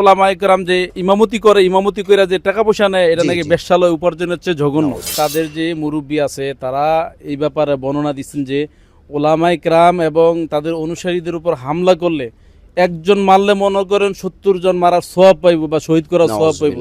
ওলামায়ে কেরাম যে ইমামতি করে যে টাকা পয়সা নেয়, এটা নাকি বেশ্যালয় উপার্জনের চেয়ে জঘন্য। তাদের যে মুরব্বী আছে তারা এই ব্যাপারে বর্ণনা দিচ্ছেন যে ওলামায়ে কেরাম এবং তাদের অনুসারীদের উপর হামলা করলে একজন মারলে মনে করেন 70 জন মারার সওয়াব পাইব বা শহীদ করার সওয়াব পাইব,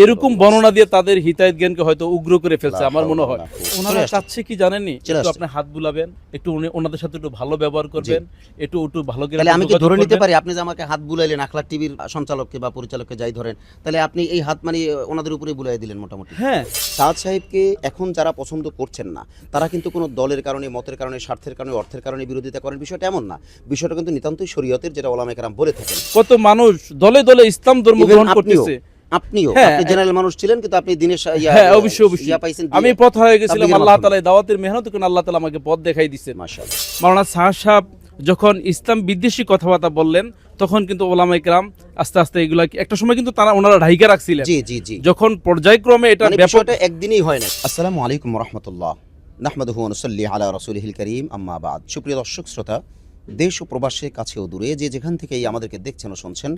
এরকম বর্ণনা দিয়ে তাদের হিতায়েত জ্ঞানকে হয়তো উগ্র করে ফেলছে আমার মনে হয়। ওনারা চাচ্ছে কি জানেননি, একটু আপনি হাত বুলাবেন, একটু ওনাদের সাথে একটু ভালো ব্যবহার করবেন, একটু ভালো করে। তাহলে আমি কি ধরে নিতে পারি আপনি যে আমাকে হাত বুলাইলেন আখলাক টিভির সঞ্চালককে বা পরিচালককে যাই ধরেন, তাহলে আপনি এই হাত মানে ওনাদের উপরে বুলাই দিলেন মোটামুটি? হ্যাঁ, সাদ সাহেবকে এখন যারা পছন্দ করছেন না তারা কিন্তু কোনো দলের কারণে, মতের কারণে, স্বার্থের কারণে, অর্থের কারণে বিরোধিতা করেন, বিষয়টা এমন না। বিষয়টা কিন্তু নিতান্তই শরীয়তের, যেটা ওলামায়ে কেরাম বলে থাকেন। কত মানুষ দলে দলে ইসলাম ধর্ম গ্রহণ করতেছে। আপনিও হ্যাঁ, আপনি জেনারেল মানুষ ছিলেন, কিন্তু আপনি দিনের অবশ্যই আমি পথ হয়ে গেছিলাম আল্লাহ তাআলা দাওয়াতের মেহনত করে আল্লাহ তাআলা আমাকে পথ দেখাই দিয়েছেন। মাশাআল্লাহ। মাওলানা সাহেব যখন ইসলাম বিদ্বেষী কথাবার্তা বললেন তখন কিন্তু ওলামায়ে কেরাম আস্তে আস্তে এগুলা একটা সময় কিন্তু ওনারা ঢাইকা রাখছিলেন। জি জি জি, যখন পর্যায়ক্রমে এটা ব্যাপারটা একদিনই হয় না। আসসালামু আলাইকুম ওয়া রাহমাতুল্লাহ, নাহমাদুহু ওয়া নুসাল্লি আলা রাসূলিহিল কারীম, আম্মা বাদ। সুপ্রিয় দর্শক শ্রোতা, দেশ ও প্রবাসে, কাছে ও দূরে, যে যেখান থেকেই আমাদেরকে দেখছেন ও শুনছেন,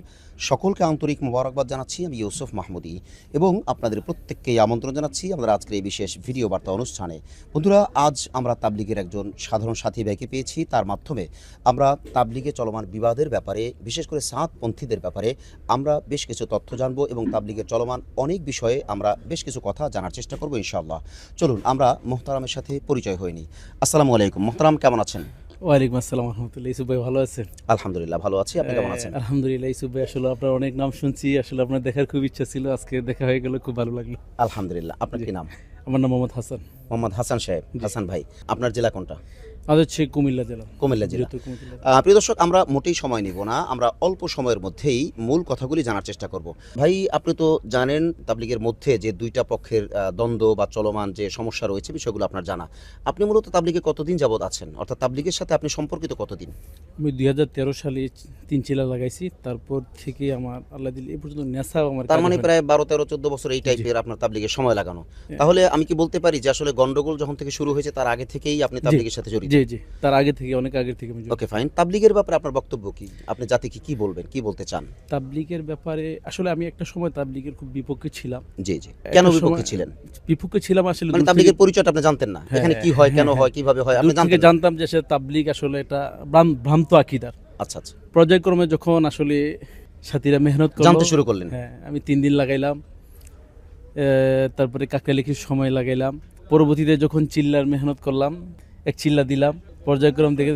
সকলকে আন্তরিক মোবারকবাদ জানাচ্ছি। আমি ইউসুফ মাহমুদি এবং আপনাদের প্রত্যেককেই আমন্ত্রণ জানাচ্ছি আমাদের আজকের এই বিশেষ ভিডিও বার্তা অনুষ্ঠানে। বন্ধুরা, আজ আমরা তাবলিগের একজন সাধারণ সাথী ভাইকে পেয়েছি। তার মাধ্যমে আমরা তাবলিগে চলমান বিবাদের ব্যাপারে, বিশেষ করে সাতপন্থীদের ব্যাপারে আমরা বেশ কিছু তথ্য জানবো এবং তাবলিগের চলমান অনেক বিষয়ে আমরা বেশ কিছু কথা জানার চেষ্টা করবো ইনশাআল্লাহ। চলুন আমরা মোহতারামের সাথে পরিচয় হয়ে নিই। আসসালামু আলাইকুম মোহতারাম, কেমন আছেন? ওয়ালাইকুম আসসালাম রাহমাতুল্লাহ। ইউসুফ ভাই ভালো আছেন? আলহামদুলিল্লাহ ভালো আছি, আপনি কেমন আছেন? আলহামদুলিল্লাহ। ইউসুফ ভাই আসলে আপনার অনেক নাম শুনছি, আসলে আপনার দেখার খুব ইচ্ছা ছিল, আজকে দেখা হয়ে গেল, খুব ভালো লাগলো। আলহামদুলিল্লাহ। আপনার কি নাম? আমার নাম মোহাম্মদ হাসান। মোহাম্মদ হাসান সাহেব। হাসান ভাই, আপনার জেলা কোনটা? আমাদের হচ্ছে কুমিল্লা জেলা। কুমিল্লা জেলা। প্রিয় দর্শক, আমরা মোটেই সময় নিব না, আমরা অল্প সময়ের মধ্যেই মূল কথাগুলি জানার চেষ্টা করব। ভাই, আপনি তো জানেন তাবলিগের মধ্যে যে দুইটা পক্ষের দ্বন্দ্ব বা চলমান যে সমস্যা রয়েছে, বিষয়গুলো আপনার জানা। আপনি মূলত তাবলিগে কতদিন যাবত আছেন, অর্থাৎ তাবলিগের সাথে আপনি সম্পর্কিত কতদিন? আমি 2013 সালে 3 চিলা লাগাইছি, তারপর থেকে আমার আল্লাহ দিল এই পর্যন্ত নেশা আমার। তার মানে প্রায় 12, 13, 14 বছর এই টাইপের আপনার তাবলিগের সময় লাগানো। তাহলে আমি কি বলতে পারি যে আসলে গন্ডগোল যখন থেকে শুরু হয়েছে তার আগে থেকেই আপনি তাবলিগের সাথে জড়িত? জি জি, তার আগে থেকে, অনেক আগে থেকে আমি। ওকে, ফাইন। তাবলিগের ব্যাপারে আপনার বক্তব্য কি? আপনি জাতিকে কি বলবেন, কি বলতে চান? তাবলিগের ব্যাপারে আসলে আমি একটা সময় তাবলিগের খুব বিপক্ষে ছিলাম। জি জি, কেন বিপক্ষে ছিলেন? বিপক্ষে ছিলাম আসলে মানে তাবলিগের পরিচয়টা আপনি জানতেন না, এখানে কি হয়, কেন হয়, কিভাবে হয়, আপনি জানতেন? জানতাম যে তাবলিগ আসলে এটা ভ্রান্ত আকীদার। আচ্ছা আচ্ছা। পর্যায়ক্রমে যখন আসলে সাথীরা মেহনত করলো, জানতে শুরু করলেন। হ্যাঁ, আমি 3 দিন লাগাইলাম, তারপরে কাকরালিখির সময় লাগাইলাম, পরবর্তীতে যখন চিল্লার মেহনত করলাম, এক চিল্লা দিলাম, পর্যায়ক্রম থেকে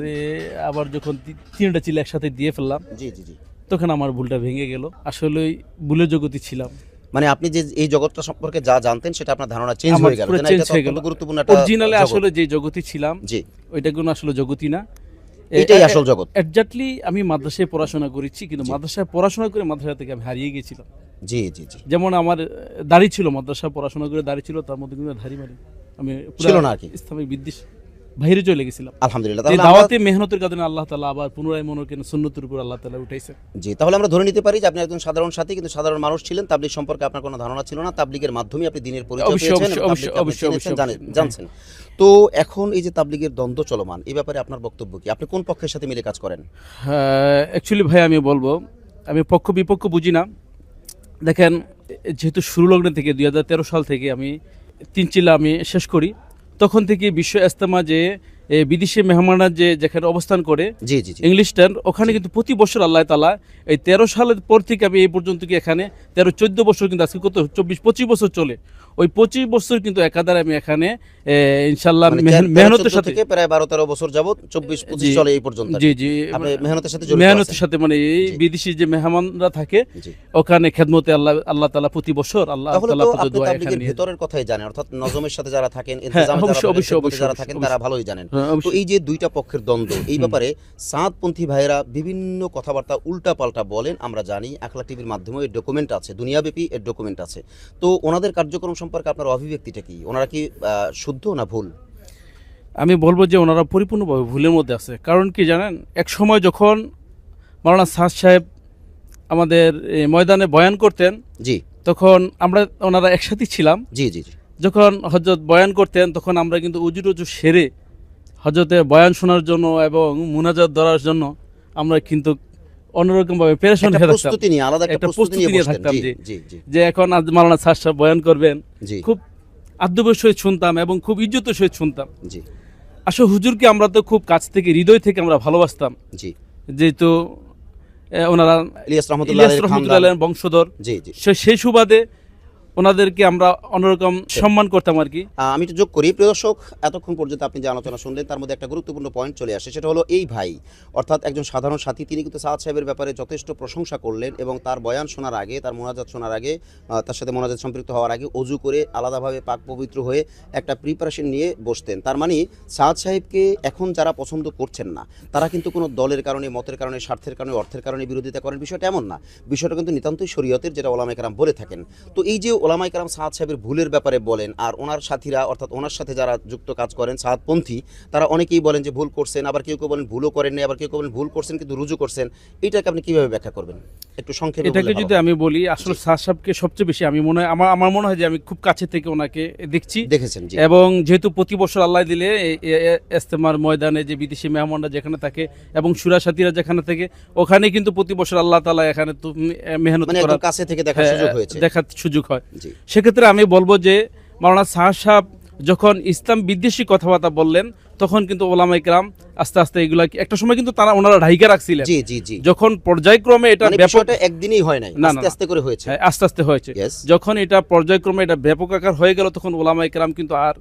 আবার যখন 3টা চিল্লা একসাথে দিয়ে ফেললাম, জি জি জি, তখন আমার ভুলটা ভেঙে গেল। আসলে ভুলের জগতে ছিলাম। মানে আপনি যে এই জগৎটা সম্পর্কে যা জানতেন সেটা আপনার ধারণা চেঞ্জ হয়ে গেল। এটা গুরুত্বপূর্ণ একটা অরিজিনালি আসলে যে জগতে ছিলাম, জি, ওইটা কোনো আসলে জগতই না, এটাই আসল জগৎ। এক্স্যাক্টলি আমি মাদ্রাসায় পড়াশোনা করেছি, কিন্তু মাদ্রাসায় পড়াশোনা করে মাদ্রাসা থেকে আমি হারিয়ে গেছিলাম। জি জি জি, যেমন আমার দাড়ি ছিল, মাদ্রাসায় পড়াশোনা করে দাড়ি ছিল, তার মধ্যে কিন্তু ধারি মারি আমি ছিল না আর কি, ইসলামিক বিদ্বেষ বাইরে চলে গেছিলাম। আলহামদুলিল্লাহ। তাহলে দাওয়াতে মেহনতের কারণে আল্লাহ তাআলা আবার পুনরায় মনে করেন সুন্নতের উপর আল্লাহ তাআলা উঠাইছে। জি, তাহলে আমরা ধরে নিতে পারি যে আপনি একজন সাধারণ সাথী, কিন্তু সাধারণ মানুষ ছিলেন। তাবলিগ সম্পর্কে আপনার কোনো ধারণা ছিল না, তাবলিগের মাধ্যমে আপনি দ্বীনের পরিচয় পেয়েছেন, জানছেন। তো এখন এই যে তাবলিগের দ্বন্দ্ব চলমান, এই ব্যাপারে আপনার বক্তব্য কি? আপনি কোন পক্ষের সাথে মিলে কাজ করেন? অ্যাকচুয়ালি ভাই আমি বলবো, আমি পক্ষ বিপক্ষ বুঝি না। দেখেন, যেহেতু শুরু লগ্ন থেকে 2013 সাল থেকে আমি 3 চিল্লা আমি শেষ করি, তখন থেকে বিশ্ব ইজতেমা যে বিদেশি মেহমানরা যেখানে অবস্থান করে, জি জি, ইংলিশ টার্ন, ওখানে কিন্তু প্রতি বছর আল্লাহ তাআলা এই 13 সালের পর থেকে আমি এই পর্যন্ত কি এখানে 13-14 বছর, কিন্তু আজকে কত 24-25 বছর চলে, ওই 25 বছর কিন্তু একাধারে আমি এখানে ইনশাআল্লাহ মেহনতের সাথে প্রায় 12-13 বছর যাবত 24-25 চলে এই পর্যন্ত। জি জি, আপনি মেহনতের সাথে জড়িত, মেহনতের সাথে, মানে এই বিদেশি যে মেহমানরা থাকে ওখানে খেদমতে আল্লাহ তাআলা প্রতি বছর আল্লাহ তাআলা পদ দোয়া এখানে ভিতরের কথাই জানেন, অর্থাৎ নজমের সাথে যারা থাকেন, ইন্তজামে যারা থাকেন, তারা ভালোই জানেন। তো এই যে দুইটা পক্ষের দ্বন্দ্ব, এই ব্যাপারে সাতপন্থী ভাইয়েরা বিভিন্ন কথাবার্তা উল্টা পাল্টা বলেন, আমরা জানি। আখলাক টিভির মাধ্যমে এর ডকুমেন্ট আছে, দুনিয়াব্যাপী এর ডকুমেন্ট আছে। তো ওনাদের কার্যক্রম সম্পর্কে আপনার অভিব্যক্তিটা কি? ওনারা কি শুদ্ধ না ভুল? আমি বলবো যে ওনারা পরিপূর্ণভাবে ভুলের মধ্যে আছে। কারণ কি জানেন, এক সময় যখন মাওলানা সাহেব আমাদের ময়দানে বয়ান করতেন, জি, তখন আমরা ওনারা একসাথে ছিলাম। জি জি জি, যখন হযরত বয়ান করতেন তখন আমরা কিন্তু উজু সেরে হযরতের বয়ান শোনার জন্য এবং মুনাজাত ধরার জন্য আমরা কিন্তু অন্যরকম ভাবে পেরেশান একটা হয়ে থাকতাম, প্রস্তুতি নিয়ে, আলাদা একটা একটা প্রস্তুতি নিয়ে বসতেন। থাকতাম জি যে জি জি যে এখন আজ মাওলানা স্যার সাহেব বয়ান করবেন, জি খুব আদ্যবের সহিত শুনতাম এবং খুব ইজ্জতের সহিত শুনতাম। জি আসলে হুজুরকে আমরা তো খুব কাছ থেকে, হৃদয় থেকে আমরা ভালোবাসতাম, জি। যেহেতু ওনারা ইলিয়াস রহমতুল্লাহ ইলিয়াস আলাইহির রহমতুল্লাহ খানদান। আলাইহির বংশধর, জি জি। সেই সুবাদে ওনাদেরকে আমরা অন্যরকম সম্মান করতাম আর কি। আমি একটু যোগ করি, প্রিয় দর্শক, এতক্ষণ পর্যন্ত আপনি যে আলোচনা শুনলেন তার মধ্যে একটা গুরুত্বপূর্ণ পয়েন্ট চলে আসে, সেটা হলো এই ভাই অর্থাৎ একজন সাধারণ সাথী, তিনি কিন্তু সাদ সাহেবের ব্যাপারে যথেষ্ট প্রশংসা করলেন এবং তার বয়ান শোনার আগে, তার মোনাজাত শোনার আগে, তার সাথে মোনাজাত সম্পৃক্ত হওয়ার আগে অজু করে আলাদাভাবে পাক পবিত্র হয়ে একটা প্রিপারেশন নিয়ে বসতেন। তার মানে সাদ সাহেবকে এখন যারা পছন্দ করছেন না, তারা কিন্তু কোনো দলের কারণে, মতের কারণে, স্বার্থের কারণে, অর্থের কারণে বিরোধিতা করেন, বিষয়টা এমন না। বিষয়টা কিন্তু নিতান্তই শরীয়তের, যেটা ওলামায়ে কেরাম বলে থাকেন। তো এই যে ওলামায়ে কেরাম সাদ সাহেবের ভুলের ব্যাপারে বলেন, আর ওনার সাথীরা অর্থাৎ ওনার সাথে যারা যুক্ত কাজ করেন সাদপন্থী, তারা অনেকেই বলেন যে ভুল করছেন, আবার কেউ কেউ বলেন ভুলও করেননি, আবার কেউ কেউ বলেন ভুল করছেন কিন্তু রুজু করছেন। এটাকে আপনি কিভাবে ব্যাখ্যা করবেন একটু সংক্ষেপে এটাকে বললে যদি ভালো। আমি বলি, আসলে স্যার সাহেবকে সবচেয়ে বেশি আমি মনে হয়, আমার মনে হয় যে আমি খুব কাছে থেকে ওনাকে দেখছি দেখেছেন? জি এবং যেহেতু প্রতি বছর আল্লাহ দিলে ইস্তেমার ময়দানে যে বিদেশি মেহমানরা যেখানে থাকে এবং সুরা সাথীরা যেখানে থাকে, ওখানে কিন্তু প্রতি বছর আল্লাহ তাআলা এখানে তো মেহনত মানে করার, একদম কাছে থেকে দেখার সুযোগ হয়েছে। দেখার সুযোগ হয়। জি সেক্ষেত্রে আমি বলবো যে মাওলানা সাহেব যখন ইসলাম বিদ্বেষী কথাবার্তা বললেন, তখন কিন্তু ওলামায়ে কেরাম আস্তে আস্তে এগুলা একটা সময় কিন্তু ওনারা ঢাইকা রাখছিলেন। জি জি জি। যখন পর্যায়ক্রমে এটা মানে ব্যাপক, বিষয়টা একদিনই হয় নাই, না, আস্তে আস্তে করে হয়েছে। হ্যাঁ, আস্তে আস্তে হয়েছে। Yes. যখন এটা পর্যায়ক্রমে এটা ব্যাপক আকার হয়ে গেল, তখন ওলামায়ে কেরাম কিন্তু আর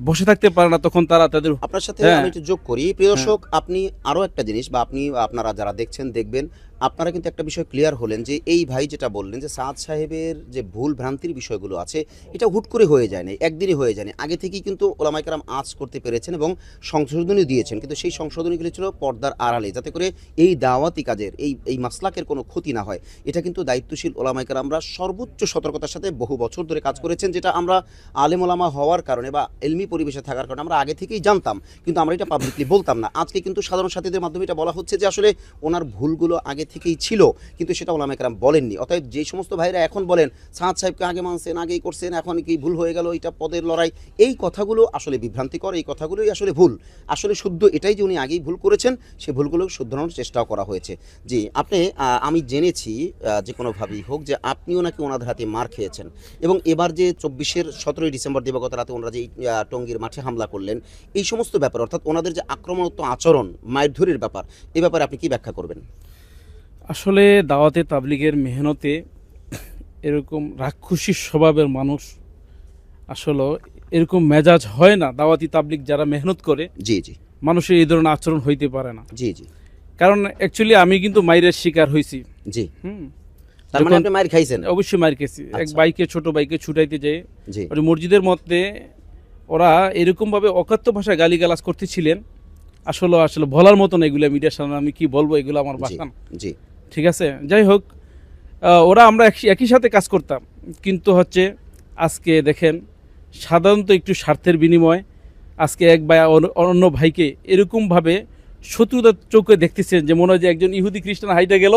বসে থাকতে পারে না, তখন তারা তাদের আপনার সাথে হ্যাঁ। আমি একটু যোগ করি, প্রিয় দর্শক, আপনি আরও একটা জিনিস, বা আপনি আপনারা যারা দেখছেন দেখবেন, আপনারা কিন্তু একটা বিষয় ক্লিয়ার হলেন যে এই ভাই যেটা বললেন যে সাদ সাহেবের যে ভুল ভ্রান্তির বিষয়গুলো আছে, এটা হুট করে হয়ে যায় না, একদিনই হয়ে যায় না, আগে থেকেই কিন্তু ওলামায়ে কেরাম আঁচ করতে পেরেছেন এবং সংশোধনী দিয়েছেন। কিন্তু সেই সংশোধনীগুলি ছিল পর্দার আড়ালে, যাতে করে এই দাওয়াতি কাজের, এই মাসলাকের কোনো ক্ষতি না হয়। এটা কিন্তু দায়িত্বশীল ওলামায়ে কেরামরা সর্বোচ্চ সতর্কতার সাথে বহু বছর ধরে কাজ করেছেন, যেটা আমরা আলেম ওলামা হওয়ার কারণে বা এলমি পরিবেশে থাকার কারণে আমরা আগে থেকেই জানতাম, কিন্তু আমরা এটা পাবলিকলি বলতাম না। আজকে কিন্তু সাধারণ সাথীদের মাধ্যমে এটা বলা হচ্ছে যে আসলে ওনার ভুলগুলো আগে থেকেই ছিল, কিন্তু সেটা ওলামায়ে কেরাম বলেননি। অতএব যে সমস্ত ভাইরা এখন বলেন সাদ সাহেবকে আগে মানছেন, আগেই করছেন, এখন কি ভুল হয়ে গেল, এটা পদের লড়াই, এই কথাগুলো আসলে বিভ্রান্তিকর, এই কথাগুলোই আসলে ভুল। আসলে শুদ্ধ এটাই যে উনি আগেই ভুল করেছেন, সেই ভুলগুলো শুধরানোর চেষ্টাও করা হয়েছে। জি, আপনি আমি জেনেছি যে কোনোভাবেই হোক যে আপনিও নাকি ওনাদের হাতে মার খেয়েছেন, এবং এবার যে 17 ডিসেম্বর দিবাগত রাতে ওনারা যে টঙ্গীর মাঠে হামলা করলেন, এই সমস্ত ব্যাপার অর্থাৎ ওনাদের যে আক্রমণাত্মক আচরণ, মারধরের ব্যাপার, এ ব্যাপারে আপনি কি ব্যাখ্যা করবেন? আসলে দাওয়াতে তাবলিগের মেহনতে এরকম রাক্ষসী স্বভাবের মানুষ, আসলে এরকম মেজাজ হয় না। দাওয়াতি তাবলিগ যারা মেহনত করে, জি জি মানুষের এই ধরনের আচরণ হইতে পারে না। জি জি কারণ অ্যাকচুয়ালি আমি কিন্তু মাইরের শিকার হয়েছি। জি। হুম, তার মানে আপনি মার খাইছেন? অবশ্যই মার খেয়েছি। এক বাইকে, ছোট বাইকে ছুটাইতে যেয়ে জি ওই মসজিদের মধ্যে ওরা এরকম ভাবে অকাত্য ভাষায় গালিগালাজ করতেছিলেন, আসলে বলার মতন এগুলো মিডিয়ার সামনে আমি কি বলবো, এগুলো আমার জি ভাষা না। জি ঠিক আছে, যাই হোক, ওরা আমরা একই সাথে কাজ করতাম, কিন্তু হচ্ছে আজকে দেখেন সাধারণত একটু স্বার্থের বিনিময়ে আজকে এক ভাই অন্য ভাইকে এরকমভাবে শত্রুতার চোখে দেখতেছেন, যে মনে হয় যে একজন ইহুদি খ্রিস্টান হাইটে গেল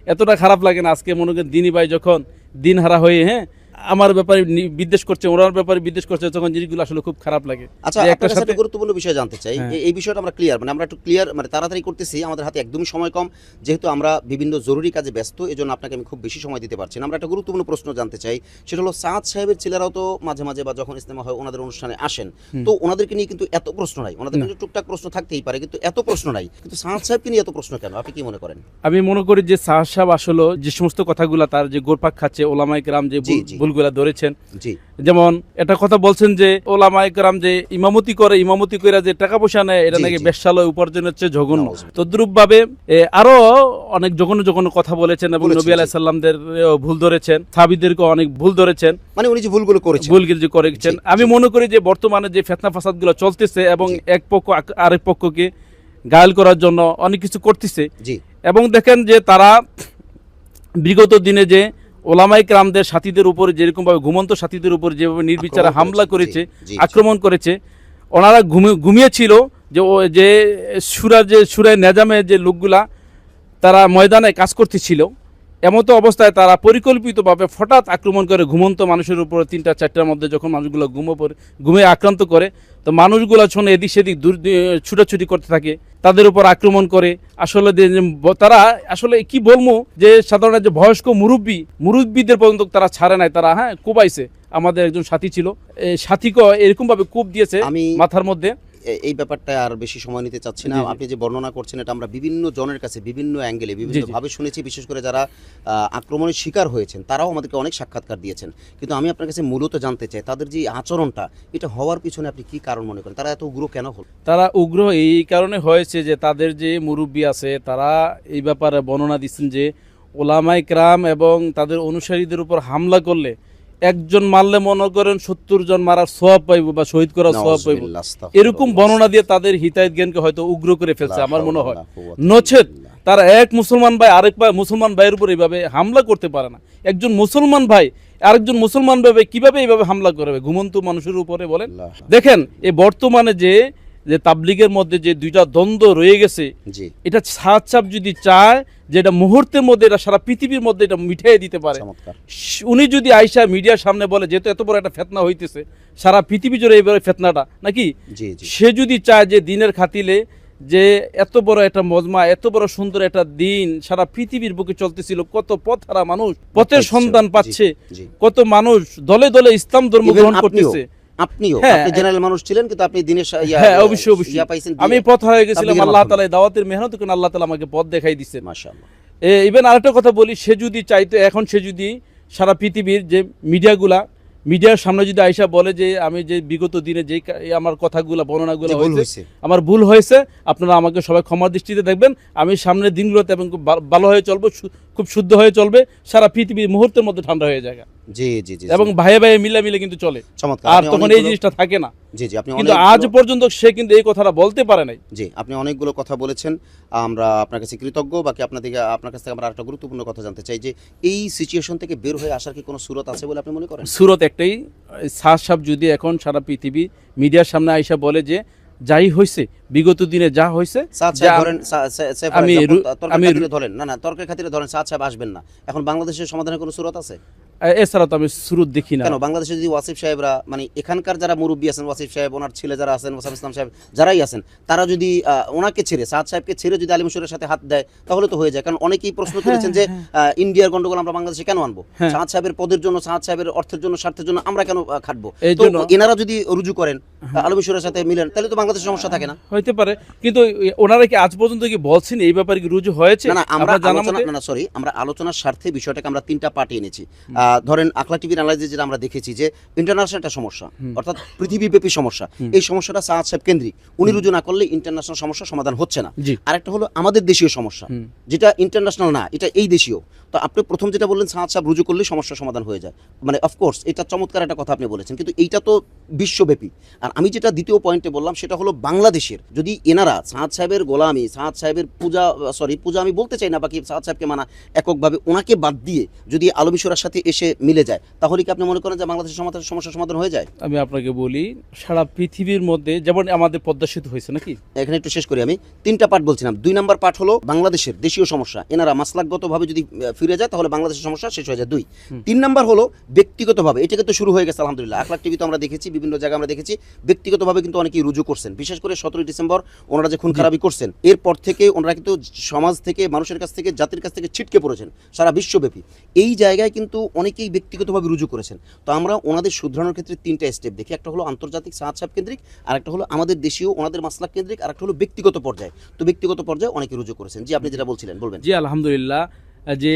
এতটা খারাপ লাগে না। আজকে মনে করেন দিনী ভাই যখন দিনহারা হয়ে, হ্যাঁ, আমার ব্যাপারে বিদ্বেষ করছে, ওনার ব্যাপারে বিদ্বেষ করছে, তখন জিনিসগুলো আসলে খুব খারাপ লাগে। আচ্ছা, যে আপনার সাথে গুরুত্বপূর্ণ বিষয় জানতে চাই। হ্যাঁ। এই বিষয়টা আমরা ক্লিয়ার, মানে আমরা একটু ক্লিয়ার, মানে তাড়াতাড়ি করতেছি, আমাদের হাতে একদমই সময় কম, যেহেতু আমরা বিভিন্ন জরুরি কাজে ব্যস্ত, এজন্য আপনাকে আমি খুব বেশি সময় দিতে পারছি না। আমরা একটা গুরুত্বপূর্ণ প্রশ্ন জানতে চাই, সেটা হলো সাদ সাহেবের ছেলেরাও তো মাঝে মাঝে বা যখন ইজতেমা হয় ওনাদের অনুষ্ঠানে আসেন, তো ওনাদেরকে নিয়ে কিন্তু এত প্রশ্ন নাই, ওনাদের কিন্তু টুকটাক প্রশ্ন থাকতেই পারে, কিন্তু এত প্রশ্ন নাই, কিন্তু সাদ সাহেবকে নিয়ে এত প্রশ্ন কেন? আপনি কি মনে করেন? আমি মনে করি যে সাহেব আসলে যে সমস্ত কথাগুলা তার যে গোরপাক খাচ্ছে, ওলামায়ে কেরাম যে ভুলগুলা ধরেছেন, জি, যেমন এটা কথা বলছেন যে ওলামায়ে কেরাম যে ইমামতি করে যে টাকা পয়সা নেয়, এটা নাকি বেশ্যালয় উপার্জনের চেয়ে জঘন্য। তদ্রুপ ভাবে আরো অনেক জঘন্য কথা বলেছেন এবং নবী আলাইহিস সালামদের ভুল ধরেছেন, সাহাবীদেরকে অনেক ভুল ধরেছেন, মানে উনি যে ভুলগুলো করেছেন, করেছেন। আমি মনে করি যে বর্তমানে যে ফিতনা ফাসাদগুলো চলতেছে এবং এক পক্ষ আরেক পক্ষকে ঘায়েল করার জন্য অনেক কিছু করতেছে, জি, এবং দেখেন যে তারা বিগত দিনে যে ওলামায়ে কেরামদের সাথীদের উপরে যেরকম ভাবে, ঘুমন্ত সাথীদের উপর যেভাবে নির্বিচারে হামলা করেছে, আক্রমণ করেছে, ওনারা ঘুমিয়েছিল যে সুরায় নেজামে যে লোকগুলা তারা ময়দানে কাজ করতেছিল, এমতো অবস্থায় তারা পরিকল্পিতভাবে হঠাৎ আক্রমণ করে ঘুমন্ত মানুষের উপর ৩টা-৪টার মধ্যে যখন মানুষগুলো ঘুমে আক্রান্ত করে, তো মানুষগুলো শোনে এদিক সেদিক ছুটাছুটি করতে থাকে, তাদের উপর আক্রমণ করে। আসলে তারা আসলে কি বলবো যে সাধারণ যে বয়স্ক মুরব্বীদের পর্যন্ত তারা ছাড়ে নাই, তারা কোবাইছে। আমাদের একজন সাথী ছিল, সাথীকে এরকম ভাবে কোপ দিয়েছে মাথার মধ্যে। এই ব্যাপারটা আর বেশি সময় নিতে চাচ্ছি না। আপনি যে বর্ণনা করছেন এটা আমরা বিভিন্ন জনের কাছে বিভিন্ন অ্যাঙ্গেলে বিভিন্নভাবে শুনেছি, বিশেষ করে যারা আক্রমণের শিকার হয়েছেন তারাও আমাদেরকে অনেক সাক্ষাৎকার দিয়েছেন। কিন্তু আমি আপনার কাছে মূলত জানতে চাই তাদের যে আচরণটা, এটা হওয়ার পিছনে আপনি কি কারণ মনে করেন? তারা এত উগ্র কেন হল? তারা উগ্র এই কারণে হয়েছে যে তাদের যে মুরব্বী আছে তারা এই ব্যাপারে বর্ণনা দিচ্ছেন যে ওলামায়ে কেরাম এবং তাদের অনুসারীদের উপর হামলা করলে একজন মারলে মনে করেন ৭০ জন মারার সওয়াব পাইব বা শহীদ করার সওয়াব পাইব, এরকম বর্ণনা দিয়ে তাদের হিতায়েত জ্ঞানকে হয়তো উগ্র করে ফেলছে আমার মনে হয়। নচেত তারা এক মুসলমান ভাই আরেক মুসলমান ভাইয়ের উপর এইভাবে হামলা করতে পারে না। একজন মুসলমান ভাই আরেকজন মুসলমান ভাবে কিভাবে এইভাবে হামলা করবে ঘুমন্ত মানুষের উপরে বলেন? দেখেন এই বর্তমানে যে তাবলিগের মধ্যে যে দুইটা দ্বন্দ্ব রয়ে গেছে, এটা সাপ যদি চায় যে এটা মুহূর্তের মধ্যে এটা সারা পৃথিবীর মধ্যে এটা মিটিয়ে দিতে পারে। উনি যদি আইসা মিডিয়ার সামনে বলে যেহেতু এত বড় একটা ফিতনা হইতেছে সারা পৃথিবী জুড়ে এইবারে ফিতনাটা নাকি, সে যদি চায় যে দিনের খাতিলে যে এত বড় একটা মজমা, এত বড় সুন্দর একটা দিন সারা পৃথিবীর বুকে চলতেছিল, কত পথহারা মানুষ পথের সন্ধান পাচ্ছে, কত মানুষ দলে দলে ইসলাম ধর্ম গ্রহণ করতেছে। আপনিও আপনি জেনারেল মানুষ ছিলেন, কিন্তু আপনি দিনের অবশ্যই আমি পথ হয়ে গেছিলাম। আল্লাহ তাআলা দাওয়াতের মেহনত করে আল্লাহ তাআলা আমাকে পথ দেখাই দিয়েছে, মাশাআল্লাহ। ইভেন আরেকটা কথা বলি, সে যদি চাইতো এখন সে যদি সারা পৃথিবীর যে মিডিয়ার সামনে যদি আইসা বলে যে আমি যে বিগত দিনে যে আমার কথাগুলো বর্ণনাগুলো হয়েছে আমার ভুল হয়েছে, আপনারা আমাকে সবাই ক্ষমার দৃষ্টিতে দেখবেন, আমি সামনের দিনগুলোতে এবং ভালো হয়ে চলবো, খুব শুদ্ধ হয়ে চলবে, সারা পৃথিবীর মুহূর্তের মধ্যে ঠান্ডা হয়ে যায়। জি জি জি, এবং ভাইয়ে ভাইয়ে মিলে কিন্তু চলে, আর তখন এই জিনিসটা থাকে না। জি জি, আপনি কিন্তু আজ পর্যন্ত সে কিন্তু এই কথাটা বলতে পারে নাই। জি, আপনি অনেকগুলো কথা বলেছেন, আমরা আপনার কাছে কৃতজ্ঞ। বাকি আপনার কাছ থেকে আমরা একটা গুরুত্বপূর্ণ কথা জানতে চাই যে এই সিচুয়েশন থেকে বের হয়ে আসার কি কোনো সুরত আছে বলে আপনি মনে করেন? সুরত একটাই, সাপ যদি এখন সারা পৃথিবী মিডিয়ার সামনে আইসা বলে যে যাই হয়েছে বিগত দিনে যা হয়েছে, তর্কের খাতিরে ধরেন সাদ সাহেব আসবেন না, এখন বাংলাদেশের সমাধানের কোনো সুরত আছে? এছাড়া তো আমি সুরত দেখি না। কেন বাংলাদেশে যদি ওয়াসিফ সাহেবরা, মানে এখানকার যারা মুরব্বী আছেন, ওয়াসিফ সাহেব, ওনার ছেলে যারা আছেন, ওয়াসাফ ইসলাম সাহেব, যারাই আছেন, তারা যদি ওনাকে ছেড়ে সাদ সাহেবকে ছেড়ে যদি আলী মুশারফের সাথে হাত দেয় তাহলে তো হয়ে যায়। কারণ অনেকেই প্রশ্ন করেছেন যে ইন্ডিয়ার গন্ডগোল আমরা বাংলাদেশে কেন আনবো? সাদ সাহেবের পদের জন্য, সাদ সাহেবের অর্থের জন্য, স্বার্থের জন্য আমরা কেন খাটবো? এনারা যদি রুজু করেন আলী মুশারফের সাথে মিলেন তাহলে তো বাংলাদেশের সমস্যা থাকে না। হইতে পারে, কিন্তু ওনারা কি আজ পর্যন্ত কি বলছেন এই ব্যাপারে কি রুজু হয়েছে? না, আমরা আলোচনার স্বার্থে বিষয়টাকে আমরা তিনটা পার্টি এনেছি। ধরেন আকলা টিভির অ্যানালাইসিস যেটা আমরা দেখেছি যে ইন্টারন্যাশনাল একটা সমস্যা, অর্থাৎ পৃথিবীব্যাপী সমস্যা, এই সমস্যাটা সাদ সাহেব কেন্দ্রিক, উনি রুজু না করলে ইন্টারন্যাশনাল সমস্যা সমাধান হচ্ছে না। আরেকটা হলো আমাদের দেশীয় সমস্যা, যেটা ইন্টারন্যাশনাল না, এটা এই দেশীয়। তো আপনি প্রথম যেটা বললেন সাদ সাহেব রুজু করলে সমস্যা সমাধান হয়ে যায়, মানে অফকোর্স এটা চমৎকার একটা কথা আপনি বলেছেন, কিন্তু এইটা তো বিশ্বব্যাপী। আর আমি যেটা দ্বিতীয় পয়েন্টে বললাম সেটা হলো বাংলাদেশের যদি এনারা সাদ সাহেবের গোলামি, সাদ সাহেবের পূজা আমি বলতে চাই না, বাকি সাদ সাহেবকে মানা এককভাবে ওনাকে বাদ দিয়ে যদি আলম ইশরার সাথে এসে মিলে যায় তাহলে কি আপনি মনে করেন যে বাংলাদেশের সমস্যার সমাধান হয়ে যায়? আমি আপনাকে বলি সারা পৃথিবীর মধ্যে যেমন আমাদের পদ্মা সেতু হয়েছে নাকি, এখানে একটু শেষ করি। আমি তিনটা পার্ট বলছিলাম, 2 নাম্বার পার্ট হলো বাংলাদেশের দেশীয় সমস্যা, এনারা মাসলাকগতভাবে যদি ফিরে যায় তাহলে বাংলাদেশের সমস্যা শেষ হয়ে যায় 2। 3 নাম্বার হলো ব্যক্তিগতভাবে, এটা কিন্তু শুরু হয়ে গেছে আলহামদুলিল্লাহ, আকলাক টিভি তো আমরা দেখেছি, বিভিন্ন জায়গায় আমরা দেখেছি ব্যক্তিগতভাবে কিন্তু অনেকেই রুজু করছেন, বিশেষ করে 17 ডিসেম্বর ওনারা যে খুন খারাপি করছেন এরপর থেকে ওনারা কিন্তু সমাজ থেকে, মানুষের কাছ থেকে, জাতির কাছ থেকে ছিটকে পড়েছেন সারা বিশ্বব্যাপী। এই জায়গায় কিন্তু অনেকেই ব্যক্তিগতভাবে রুজু করেছেন। তো আমরা ওনাদের শুধরানোর ক্ষেত্রে 3টা স্টেপ দেখি, একটা হলো আন্তর্জাতিক সাদ সাহেব কেন্দ্রিক, আরেকটা হলো আমাদের দেশীয় ওনাদের মাসলাক কেন্দ্রিক, আরেকটা হলো ব্যক্তিগত পর্যায়ে। তো ব্যক্তিগত পর্যায়ে অনেকে রুজু করেছেন। জি, আপনি যেটা বলছিলেন বলবেন। জি, আলহামদুলিল্লাহ, যে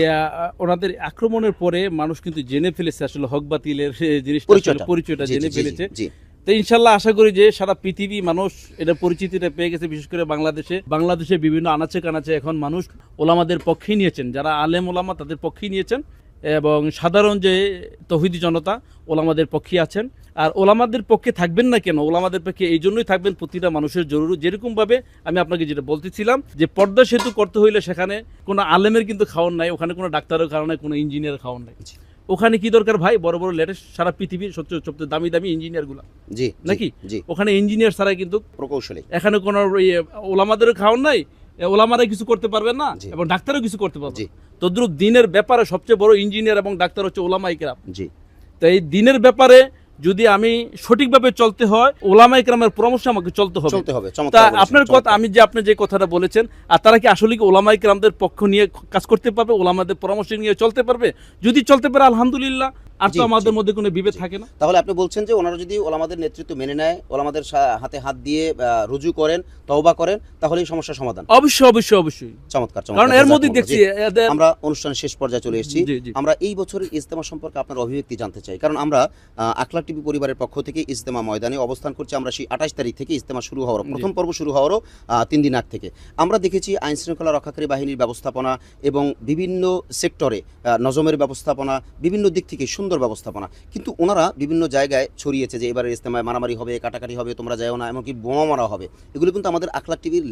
ওনাদের আক্রমণের পরে মানুষ কিন্তু জেনে ফেলেছে আসলে হক বাতিলের পরিচয়টা জেনে ফেলেছে। তো ইনশাল্লাহ আশা করি যে সারা পৃথিবী মানুষ এটা পরিচিতিটা পেয়ে গেছে, বিশেষ করে বাংলাদেশে বিভিন্ন আনাচে কানাচে এখন মানুষ ওলামাদের পক্ষেই নিয়েছেন, যারা আলেম ওলামা তাদের পক্ষেই নিয়েছেন, এবং সাধারণ যে তৌহিদি জনতা ওলামাদের পক্ষে আছেন। আর ওলামাদের পক্ষে থাকবেন না কেন, ওলামাদের পক্ষে এই জন্যই থাকবেন প্রতিটা মানুষের জরুরি। যেরকমভাবে আমি আপনাকে যেটা বলতেছিলাম যে পর্দা সেতু করতে হইলে সেখানে কোনো আলেমের কিন্তু খাওয়ার নাই, ওখানে কোনো ডাক্তারের খাওয়ার নাই, কোনো ইঞ্জিনিয়ার খাওয়ার নাই। ওখানে কি দরকার ভাই, বড় বড় লেটেস্ট সারা পৃথিবীর সবচেয়ে দামি দামি ইঞ্জিনিয়ার গুলা, নাকি ওখানে ইঞ্জিনিয়ার ছাড়া কিন্তু প্রকৌশলী, এখানে কোনো ওলামাদেরও খাওয়ার নাই, ওলামারা কিছু করতে পারবেন না জি। এবং ডাক্তারও কিছু করতে পারবে জি। তদ্রুপ দিনের ব্যাপারে সবচেয়ে বড় ইঞ্জিনিয়ার এবং ডাক্তার হচ্ছে ওলামায়ে কেরাম। জি তো এই দিনের ব্যাপারে যদি আমি সঠিকভাবে চলতে হয় ওলামায়ে কেরামের পরামর্শ আমাকে চলতে হবে। চলতে হবে। তা চমৎকার বলেছেন, আপনার কথা চমৎকার। আপনি যে কথাটা বলেছেন, আর তারা কি আসলে কি ওলামায়ে কেরামদের পক্ষ নিয়ে কাজ করতে পারবে, ওলামাদের পরামর্শ নিয়ে চলতে পারবে? যদি চলতে পারে আলহামদুলিল্লাহ, আর তো জি, আমাদের জি। মধ্যে কোনো বিভেদ থাকে না। তাহলে আপনি বলছেন যে ওনারা যদি ওলামাদের নেতৃত্ব মেনে নেয়, ওলামাদের হাতে হাত দিয়ে রুজু করেন, তওবা করেন, তাহলে এই সমস্যার সমাধান। অবশ্যই অবশ্যই অবশ্যই, চমৎকার, চমৎকার। কারণ এর মধ্যে জাযাকুমুল্লাহ। দেখছি জি। এদের আমরা অনুষ্ঠানের শেষ পর্যায়ে চলে এসেছি। জি, জি। আমরা এই বছরের ইজতেমা সম্পর্কে আপনার অভিব্যক্তি জানতে চাই, কারণ আমরা আকলাক টিভি পরিবারের পক্ষ থেকে ইজতেমা ময়দানে অবস্থান করছি। আমরা সেই 28 তারিখ থেকে ইজতেমা শুরু হওয়ার, প্রথম পর্ব শুরু হওয়ারও 3 দিন আগ থেকে আমরা দেখেছি আইন শৃঙ্খলা রক্ষাকারী বাহিনীর ব্যবস্থাপনা এবং বিভিন্ন সেক্টরে নজমের ব্যবস্থাপনা, বিভিন্ন দিক থেকে সুন্দর ব্যবস্থাপনা। কিন্তু ওনারা বিভিন্ন জায়গায় ছড়িয়েছে যে এবারে ইজতেমায় মারামারি হবে, কাটাকাটি হবে, তোমরা যাও না, এমনকি বোমা মারা হবে। এগুলো কিন্তু আমাদের আকলাক টিভির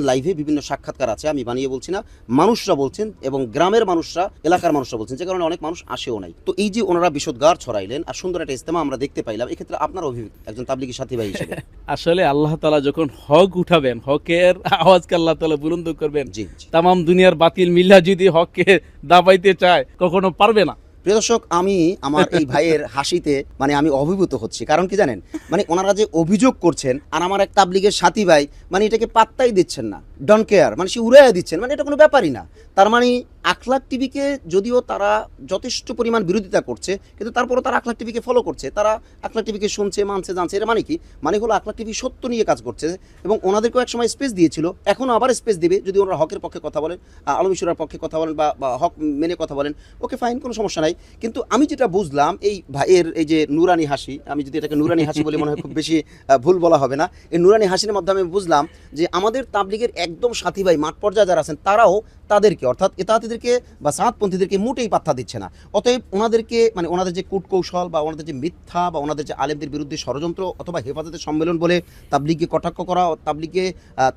লাইভে বিভিন্ন সাক্ষাৎকার আছে, আমি বানিয়ে বলছি না, মানুষরা বলছেন এবং গ্রামের মানুষরা, এলাকার মানুষরা বলছেন, যে কারণে অনেক মানুষ আসেও নাই। তো এই যে ওনারা বিশদগার ছড়াইলেন আর সুন্দর একটা ইজতেমা আমরা দেখতে পাইলাম, এক্ষেত্রে আপনার অভিযোগ একজন তাবলিগী সাথী ভাই হিসেবে। আসলে আল্লাহ তাআলা যখন হক উঠাবেন, হকের আওয়াজকে আল্লাহ তাআলা বুলন্দ করবেন, জি জি। তামাম দুনিয়ার বাতিল মিল্লা যদি হককে দাবাইতে চায় কখনো পারবে না। প্রিয় দর্শক, আমি আমার এই ভাইয়ের হাসিতে মানে আমি অভিভূত হচ্ছি। কারণ কি জানেন, মানে ওনারা যে অভিযোগ করছেন আর আমার এক তাবলিগের সাথী ভাই মানে এটাকে পাত্তাই দিচ্ছেন না, ডন কেয়ার, মানে সে উড়াইয়া দিচ্ছেন, মানে এটা কোনো ব্যাপারই না। তার মানে আকলাক টিভিকে যদিও তারা যথেষ্ট পরিমাণ বিরোধিতা করছে, কিন্তু তারপরও তারা আকলাক টিভিকে ফলো করছে, তারা আকলাক টিভিকে শুনছে, মানছে, জানছে। এটা মানে কি? মানে হলো আকলাক টিভি সত্য নিয়ে কাজ করছে এবং ওনাদেরকেও একসময় স্পেস দিয়েছিল, এখনও আবার স্পেস দেবে যদি ওনারা হকের পক্ষে কথা বলেন, আলম ইসুরার পক্ষে কথা বলেন বা হক মেনে কথা বলেন, ওকে ফাইন, কোনো সমস্যা নাই। কিন্তু আমি যেটা বুঝলাম এই ভাইয়ের এই যে নুরানি হাসি, আমি যদি এটাকে নুরানি হাসি বলে মনে হয় খুব বেশি ভুল বলা হবে না, এই নুরানি হাসির মাধ্যমে আমি বুঝলাম যে আমাদের তাবলিগের একদম সাথী ভাই মাঠ পর্যায়ে যারা আছেন তারাও তাদেরকে, অর্থাৎ এতাহাতীদেরকে বা সাতপন্থীদেরকে মোটেই পাত্তা দিচ্ছে না। অতএব ওনাদেরকে, মানে ওনাদের যে কূটকৌশল বা ওনাদের যে মিথ্যা বা ওনাদের যে আলেমদের বিরুদ্ধে ষড়যন্ত্র অথবা হেফাজতের সম্মেলন বলে তাবলিগকে কটাক্ষ করা,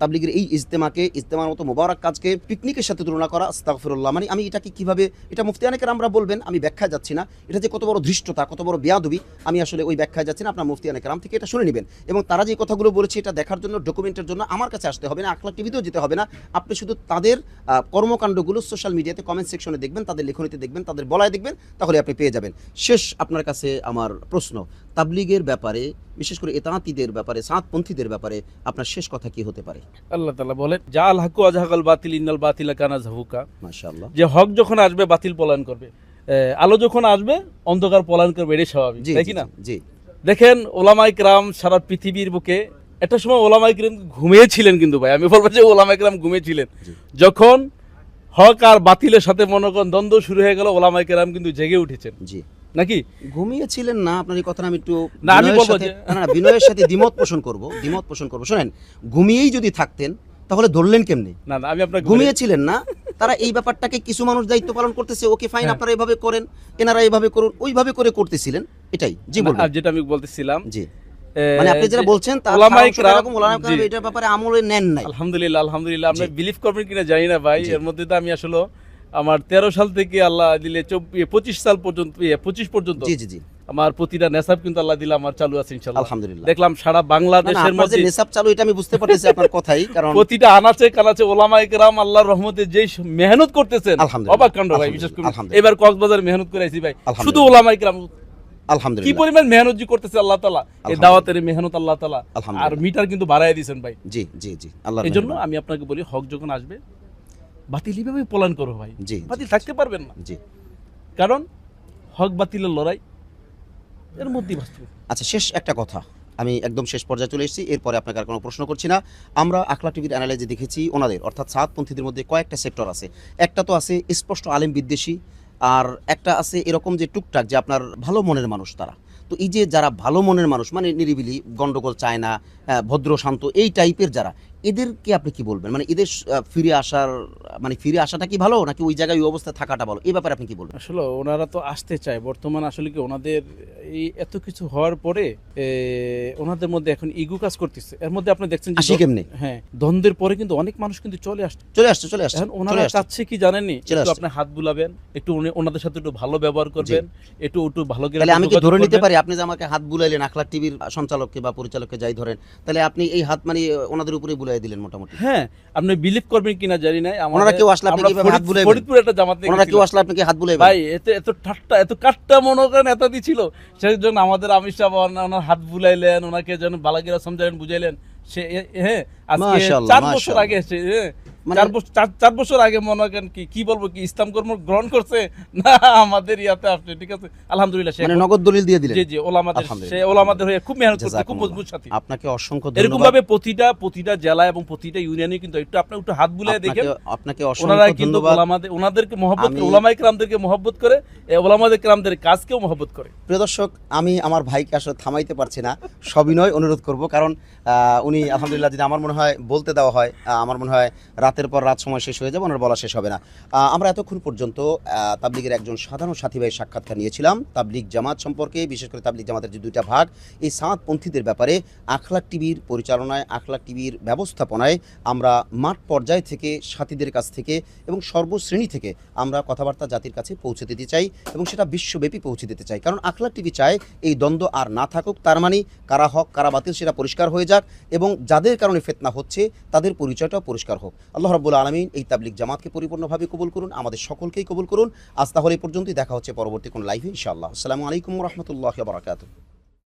তাবলিগের এই ইজতেমার মতো মোবারক কাজকে পিকনিকের সাথে তুলনা করা, আস্তাগফিরুল্লাহ। মানে আমি এটাকে কিভাবে, এটা মুফতিয়ানে কেরামরা বলবেন, আমি ব্যাখ্যায় যাচ্ছি না, এটা যে কত বড় ধৃষ্টতা, কত বড় বেয়াদবি, আমি আসলে ওই ব্যাখ্যায় যাচ্ছি না। আপনার মুফতিয়ানে কেরাম থেকে এটা শুনে নেবেন এবং তারা যে কথাগুলো বলেছে এটা দেখার জন্য, ডকুমেন্টের জন্য আমার কাছে আসতে হবে না, আকলাক টিভিতেও যেতে হবে না। আপনি শুধু তাদের কর্মকাণ্ডগুলো সোশ্যাল মিডিয়াতে কমেন্ট সেকশনে দেখবেন, তাদের লেখনীতে দেখবেন, তাদের বলায় দেখবেন, তাহলে আপনি পেয়ে যাবেন। শেষ আপনার কাছে আমার প্রশ্ন, তাবলিগের ব্যাপারে, বিশেষ করে এতাহাতীদের ব্যাপারে, সাতপন্থীদের ব্যাপারে আপনার শেষ কথা কি হতে পারে? আল্লাহ তাআলা বলেন, জাল হাকু আজহাকাল বাতিল ইন্নাল বাতিলা কানা যাহুকা, মাশাআল্লাহ। যে হক যখন আসবে বাতিল পলায়ন করবে, আলো যখন আসবে অন্ধকার পলায়ন করবে, এটাই স্বাভাবিক, জি তাই জি কি না? জি। দেখেন ওলামায়ে কেরাম সারা পৃথিবীর বুকে একটা সময় ওলামায়ে কেরাম ঘুমিয়েছিলেন, কিন্তু ভাই আমি বলবো যে ওলামায়ে কেরাম ঘুমিয়েছিলেন। যখন হক আর বাতিলের সাথে মনে করেন দ্বন্দ্ব শুরু হয়ে গেল, ওলামায়ে কেরাম কিন্তু জেগে উঠেছেন, জি। নাকি? ঘুমিয়েছিলেন না, আপনার এই কথাটা আমি একটু না, আমি বিনয়ের বলবো সাথে, যে- না বিনয়ের সাথে দ্বিমত পোষণ করব। শোনেন, ঘুমিয়েই যদি থাকতেন তাহলে ধরলেন কেমনে? না না, আমি আপনার ঘুমিয়েছিলেন না, তারা এই ব্যাপারটাকে কিছু মানুষ দায়িত্ব পালন করতেছে, ওকে ফাইন, হ্যাঁ। আপনারা এইভাবে করেন, এনারা এইভাবে করুন, ওইভাবে করে করতেছিলেন, এটাই। জি বলুন। আর যেটা আমি বলতেছিলাম, জি, মানে আপনি যেটা যে বলছেন তার ওলামায়ে সারাংশটা কেরাম, এরকম, ওলামায়ে কেরাম জি। এটার ব্যাপারে আমলে নেন নাই। আলহামদুলিল্লাহ আপনি জি। বিলিভ করবেন কিনা জানি না ভাই, জি। এর মধ্যে তো আমি আসলে আমার 13 সাল থেকে আল্লাহ দিলে 25 সাল পর্যন্ত, 25 পর্যন্ত জি জি জি। আমার প্রতিটা নেসাব কিন্তু আল্লাহ দিলে আমার চালু আছে ইনশাআল্লাহ। আলহামদুলিল্লাহ। দেখলাম সারা না, না, বাংলাদেশের আপনার যে মধ্যে নেশাব চালু এটা আমি বুঝতে পারতেছি আপনার কথাই, কারণ প্রতিটা আনাচে কানাচে ওলামায়ে কেরাম আল্লাহর রহমতে যেই মেহনত করতেছেন, আলহামদুলিল্লাহ। অবাক কাণ্ড ভাই। বিশেষ করে আলহামদুলিল্লাহ। এবার কক্সবাজার মেহনত করে আইছি ভাই, আলহামদুলিল্লাহ। শুধু ওলামায়ে কেরাম কি আলহামদুলিল্লাহ। পরিমাণ মেহনত জি করতেছে আল্লাহ তাআলা, এই আলহামদুলিল্লাহ। দাওয়াতের মেহনত আল্লাহ তাআলা, আর আলহামদুলিল্লাহ। মিটার কিন্তু বাড়ায় দিয়েছেন ভাই। জি জি জি। আল্লাহ এই জন্য আমি আপনাকে বলি, হক যখন আসবে বাতিল এইভাবে পলায়ন করো ভাই, জি, বাতিল থাকতে পারবেন না, জি। কারণ হক বাতিলের লড়াই এর মধ্যেই বাস্তব। আচ্ছা, শেষ একটা কথা, আমি একদম শেষ পর্যায়ে চলে এসেছি, এরপরে আপনাকে আর কোনো প্রশ্ন করছি না। আমরা আকলাক টিভির অ্যানালাইজে দেখেছি ওনাদের, অর্থাৎ সাতপন্থীদের মধ্যে কয়েকটা সেক্টর আছে। একটা তো আছে স্পষ্ট আলেম বিদ্বেষী, আর একটা আছে এরকম যে টুকটাক যে আপনার ভালো মনের মানুষ তারা। তো এই যে যারা ভালো মনের মানুষ, মানে নিরিবিলি, গন্ডগোল চায় না, ভদ্র শান্ত, এই টাইপের যারা, এদেরকে আপনি কি বলবেন? মানে এদের ফিরে আসাটা কি ভালো, নাকি ওই জায়গায় ওই অবস্থায় থাকাটা ভালো? এই ব্যাপারে আপনি কি বলবেন? আসলে ওনারা তো আসতে চায় বর্তমান, আসলে কি ওনাদের এই এত কিছু হওয়ার পরে ওনাদের মধ্যে এখন ইগো কাজ করতেছে। এর মধ্যে আপনি দেখছেন যে আসি কেমনে? হ্যাঁ, দ্বন্দ্বের পরে কিন্তু অনেক মানুষ কিন্তু চলে আসছে। এখন ওনারা চলে আসছে। চাচ্ছে কি জানেননি, চলে একটু আসছে। আপনি হাত বুলাবেন, একটু ওনাদের সাথে একটু ভালো ব্যবহার করবেন, একটু ভালো করে তাহলে আমি কি যোগাযোগ ধরে নিতে করবেন। পারি, আপনি যে আমাকে হাত বুলাইলেন আকলাক টিভির সঞ্চালককে বা পরিচালককে যাই ধরেন, তাহলে আপনি এই হাত মানে ওনাদের উপরে বুলাই বুলাই দিলেন মোটামুটি। হ্যাঁ, আপনি বিলিভ করবেন কিনা জানি না, ওনারা কেউ আসলে আপনি কিভাবে হাত বুলাইবেন? ফরিদপুর একটা জামাত নিয়ে ওনারা কেউ গেছিল। আসলে আপনি কি হাত বুলাইবেন? ভাই এত এত ঠাট্টা এত কাট্টা মনে করেন এত দিছিল, সেই জন্য আমাদের আমির সাহেব ওনার হাত বুলাইলেন, ওনাকে যেন বালাগিরা সমঝাইলেন, বুঝাইলেন। সে হ্যাঁ আজকে মাশাআল্লাহ, 4 বছর মাশাআল্লাহ। আগে এসে, হ্যাঁ, মানে- 4 বছর আগে মনে করেন কি বলবো, কি ইসলাম কর্ম গ্রহণ করছে না আমাদের ইয়াতে আসছে, ঠিক আছে, আলহামদুলিল্লাহ। সে মানে নগদ দলিল দিয়ে দিলেন। জি জি ওলামাদের, সে আলহামদুলিল্লাহ। ওলামাদের হয়ে খুব মেহনত করছে, খুব জাযাকুমুল্লাহ। মজবুত সাথী। আপনাকে অসংখ্য এরকম ধন্যবাদ। ভাবে প্রতিটা জেলা এবং প্রতিটা ইউনিয়নে কিন্তু একটু হাত বুলিয়ে দেখেন, আপনাকে ওনারা অসংখ্য কিন্তু ধন্যবাদ। ওনাদেরকে মহব্বত করে, আমি- ওলামায়ে কেরামদেরকে মহব্বত করে, ওলামায়ে কেরামদের কাজকেও মহব্বত করে। প্রিয় দর্শক, আমি আমার ভাইকে আসলে থামাইতে পারছি না, সবিনয় অনুরোধ করব, কারণ উনি আলহামদুলিল্লাহ যদি আমার মনে হয় বলতে দেওয়া হয়, আমার মনে হয় রাতের পর রাত সময় শেষ হয়ে যাবে, ওনার বলা শেষ হবে না। আমরা এতক্ষণ পর্যন্ত তাবলিগের একজন সাধারণ সাথী ভাইয়ের সাক্ষাৎকার নিয়েছিলাম তাবলিগ জামাত সম্পর্কে, বিশেষ করে তাবলিগ জামাতের যে দুইটা ভাগ, এই সাতপন্থীদের ব্যাপারে আখলাক টিভির পরিচালনায়, আখলাক টিভির ব্যবস্থাপনায় আমরা মাঠ পর্যায় থেকে সাথীদের কাছ থেকে এবং সর্বশ্রেণী থেকে আমরা কথাবার্তা জাতির কাছে পৌঁছে দিতে চাই, এবং সেটা বিশ্বব্যাপী পৌঁছে দিতে চাই। কারণ আখলাক টিভি চায় এই দ্বন্দ্ব আর না থাকুক, তার মানে কারা হক কারা বাতিল সেটা পরিষ্কার হয়ে যাক, এবং যাদের কারণে ফিতনা হচ্ছে তাদের পরিচয়টাও পরিষ্কার হোক। আল্লাহ রাব্বুল আলামিন এই তাবলিগ জামাতকে পরিপূর্ণভাবে কবুল করুন, আমাদের সকলকেই কবুল করুন। আজ তাহলে এই পর্যন্তই, দেখা হচ্ছে পরবর্তী কোনো লাইভে ইনশাআল্লাহ। আসসালামু আলাইকুম ওয়া রাহমাতুল্লাহি ওয়া বারাকাতুহু।